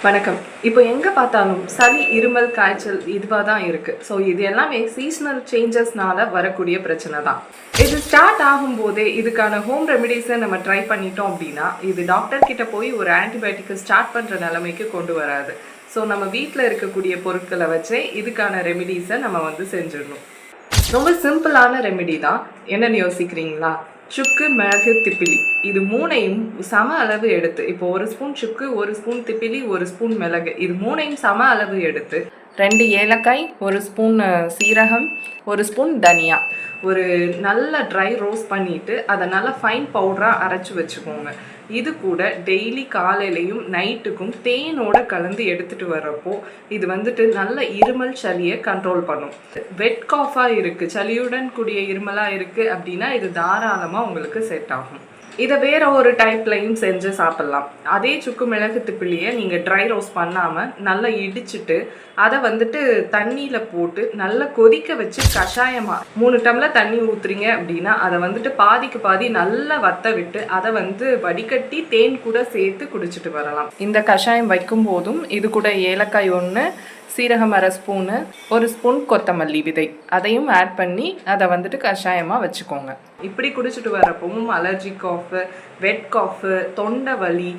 வணக்கம். இப்போ எங்க பார்த்தாலும் சளி, இருமல், காய்ச்சல் இதுவா தான் இருக்கு. ஸோ இது எல்லாமே சீசனல் சேஞ்சஸ்னால வரக்கூடிய பிரச்சனை தான். இது ஸ்டார்ட் ஆகும்போதே இதுக்கான ஹோம் ரெமிடிஸை நம்ம ட்ரை பண்ணிட்டோம் அப்படின்னா, இது டாக்டர் கிட்ட போய் ஒரு ஆன்டிபயோட்டிக்கை ஸ்டார்ட் பண்ணுற நிலைமைக்கு கொண்டு வராது. ஸோ நம்ம வீட்டில் இருக்கக்கூடிய பொருட்களை வச்சே இதுக்கான ரெமிடிஸை நம்ம செஞ்சிடணும். ரொம்ப சிம்பிளான ரெமிடி தான். என்னன்னு யோசிக்கிறீங்களா? சுக்கு, மிளகு, திப்பிலி இது மூணையும் சம அளவு எடுத்து, இப்போ 1 ஸ்பூன் சுக்கு, 1 ஸ்பூன் திப்பிலி, 1 ஸ்பூன் மிளகு இது மூணையும் சம அளவு எடுத்து 2 ஏலக்காய், 1 ஸ்பூன் சீரகம், 1 ஸ்பூன் தனியா ஒரு நல்ல ட்ரை ரோஸ்ட் பண்ணிவிட்டு அதை நல்லா ஃபைன் பவுடராக அரைச்சி வச்சுக்கோங்க. இது கூட டெய்லி காலையிலையும் நைட்டுக்கும் தேனோட கலந்து எடுத்துகிட்டு வர்றப்போ இது நல்ல இருமல் சளியை கண்ட்ரோல் பண்ணும். வெட் காஃபாக இருக்குது, சளியுடன் கூடிய இருமலாக இருக்குது அப்படின்னா இது தாராளமாக உங்களுக்கு செட் ஆகும். இதை வேற ஒரு டைப்லையும் செஞ்சு சாப்பிட்லாம். அதே சுக்கு, மிளகு, திப்பிலியை நீங்கள் ட்ரை ரோஸ்ட் பண்ணாமல் நல்லா இடிச்சிட்டு அதை தண்ணியில் போட்டு நல்லா கொதிக்க வச்சு கஷாயமாக 3 டம்ளர் தண்ணி ஊற்றுறீங்க அப்படின்னா அதை பாதிக்கு பாதி நல்லா வத்த விட்டு அதை வடிகட்டி தேன் கூட சேர்த்து குடிச்சிட்டு வரலாம். இந்த கஷாயம் வைக்கும் போதும் இது கூட ஏலக்காய் 1, சீரகம் 1/2 ஸ்பூனு, 1 ஸ்பூன் கொத்தமல்லி விதை அதையும் ஆட் பண்ணி அதை கஷாயமாக வச்சுக்கோங்க. இப்படி குடிச்சிட்டு வரப்பவும் அலர்ஜி காஃபு, வெட் காஃபு, தொண்டை வலி,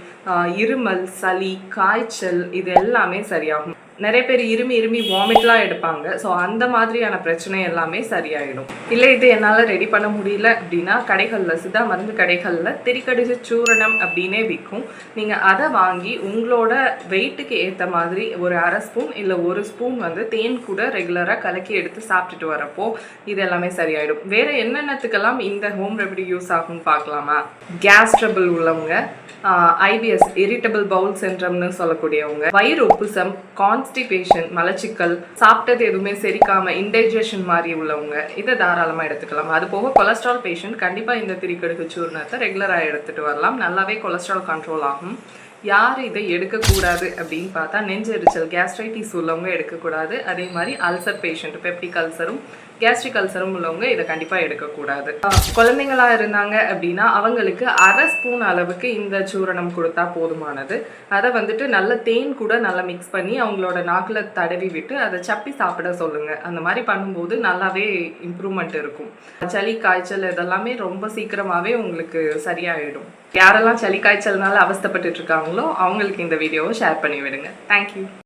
இருமல், சளி, காய்ச்சல் இது எல்லாமே சரியாகும். நிறைய பேர் இருமி வாமிட்லாம் எடுப்பாங்க. ஸோ அந்த மாதிரியான பிரச்சனை எல்லாமே சரியாயிடும். இல்லை இது என்னால் ரெடி பண்ண முடியல அப்படின்னா கடைகளில், சித்தா மருந்து கடைகளில் திரிக்கடுகு சூரணம் அப்படின்னே விற்கும். நீங்கள் அதை வாங்கி உங்களோட வெயிட்டுக்கு ஏற்ற மாதிரி ஒரு 1/2 ஸ்பூன் இல்லை 1 ஸ்பூன் தேன் கூட ரெகுலராக கலக்கி எடுத்து சாப்பிட்டுட்டு வரப்போ இது எல்லாமே சரியாயிடும். வேறு என்னென்னத்துக்கெல்லாம் இந்த ஹோம் ரெமெடி யூஸ் ஆகும்னு பார்க்கலாமா? கேஸ் ட்ரபிள் உள்ளவங்க, ஐபிஎஸ் இரிட்டபிள் பவுல் சிண்ட்ரம்னு சொல்லக்கூடியவங்க, வயிறு உப்புசம், கான்ஸ்டிபேஷன் மலச்சிக்கல், சாப்பிட்டது எதுவுமே செரிக்காம இன்டைஜஷன் மாதிரி உள்ளவங்க இதை தாராளமாக எடுத்துக்கலாம். அது போக கொலஸ்ட்ரால் பேஷண்ட் கண்டிப்பாக இந்த திரிக்கடுகு சூர்ணத்தை ரெகுலராக எடுத்துகிட்டு வரலாம். நல்லாவே கொலஸ்ட்ரால் கண்ட்ரோல் ஆகும். யார் இதை எடுக்கக்கூடாது அப்படின்னு பார்த்தா நெஞ்செரிச்சல், கேஸ்ட்ரைட்டிஸ் உள்ளவங்க எடுக்கக்கூடாது. அதே மாதிரி அல்சர் பேஷண்ட், பெப்டிக் அல்சரும் கேஸ்ட்ரிக் அல்சரும் உள்ளவங்க இதை கண்டிப்பாக எடுக்கக்கூடாது. குழந்தைங்களாக இருந்தாங்க அப்படின்னா அவங்களுக்கு 1/2 ஸ்பூன் அளவுக்கு இந்த சூரணம் கொடுத்தா போதுமானது. அதை நல்ல தேன் கூட நல்லா மிக்ஸ் பண்ணி அவங்களோட நாக்கில் தடவி விட்டு அதை சப்பி சாப்பிட சொல்லுங்கள். அந்த மாதிரி பண்ணும்போது நல்லாவே இம்ப்ரூவ்மெண்ட் இருக்கும். சளி, காய்ச்சல் இதெல்லாமே ரொம்ப சீக்கிரமாகவே உங்களுக்கு சரியாயிடும். யாரெல்லாம் சளி காய்ச்சல்னால அவஸ்தைப்பட்டு இருக்காங்களோ அவங்களுக்கு இந்த வீடியோவை ஷேர் பண்ணி விடுங்க. தேங்க்யூ.